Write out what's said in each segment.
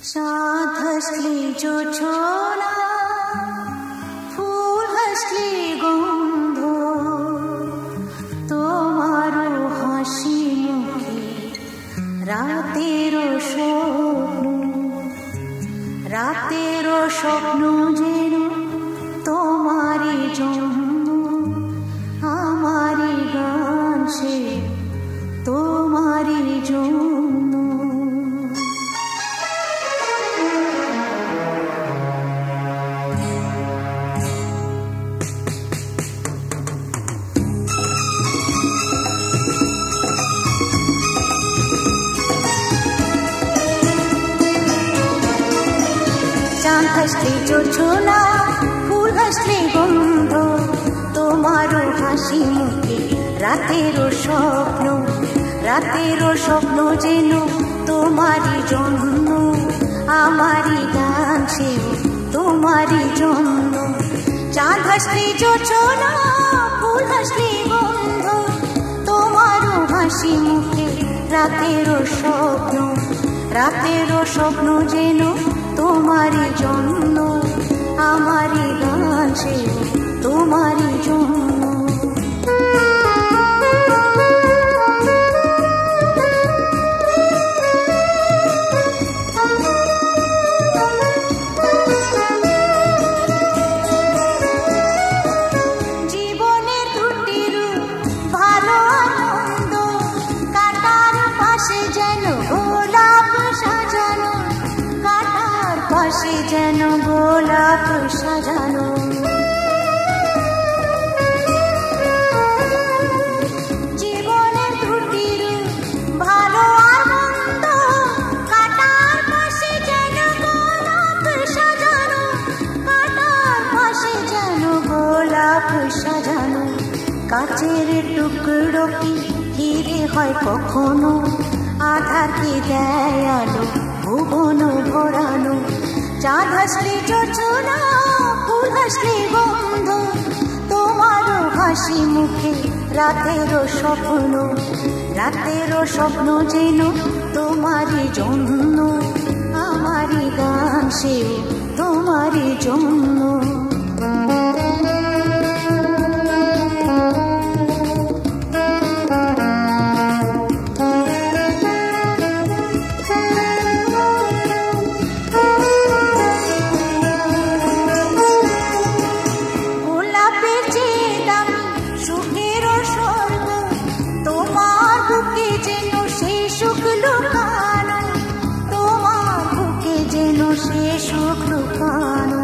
चाँद हंसले जो छोड़ा फूल हंसले गंध তোমারও হাসি মুখে রাতেরও স্বপ্ন যেন তোমারই জন্য আমারই গান সে তোমারই জন্য। চাঁদ হাসলে জোছনা ফুল হাসলে গন্ধ তোমারও হাসি মুখে রাতেরও স্বপ্ন যেন তোমারই জন্য আমারই গান সে তোমারই জন্য। চাঁদ হাসলে জোছনা ফুল হাসলে গন্ধ তোমারও হাসি মুখে রাতেরও স্বপ্ন যেন তোমারই জন্য আমারই গান সে তোমারই জন্য। জীবনের দুটি রূপ ভালো আনন্দ কাটার পাশে যেন গোলাপ সাজানো পাশে যেন গোলাপ সাজানো। জীবনের দুটি রূপ ভালো আর মন্দ কাটার পাশে যেন গোলাপ সাজানো কাটার পাশে যেন গোলাপ সাজানো। কাচের টুকরো কি হিরে হয় কখনো আধারকে দেয় আলো ভুবন ভরানো। চাঁদ হাসলে জোছনা ফুল হাসলে গন্ধ তোমারও হাসি মুখে রাতেরও স্বপ্ন যেন তোমারই জন্য আমারই গান সে তোমারই জন্য। গোলাপের চেয়ে দামি সুখেরও স্বর্গ তোমার বুকে যেন সে সুখ লুকানো তোমার বুকে যেন সে সুখ লুকানো।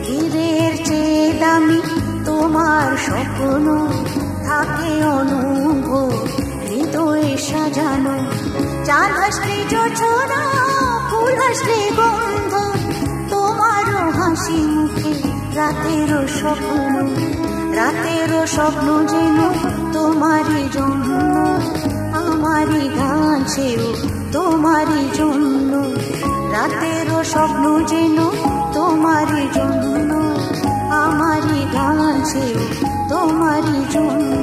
হীরের চেয়ে দামি তোমার স্বপ্ন থাকে অনুভব হৃদয়ে সাজানো। চাঁদ হাসলে জোছনা ফুল হাসলে গন্ধ তোমারও হাসি মুখে রাতেরও স্বপ্ন যেন তোমারই জন্য আমারই গান সেও তোমারই জন্য। রাতেরও স্বপ্ন যেন তোমারই জন্য আমারই গান সেও তোমারই জন্য।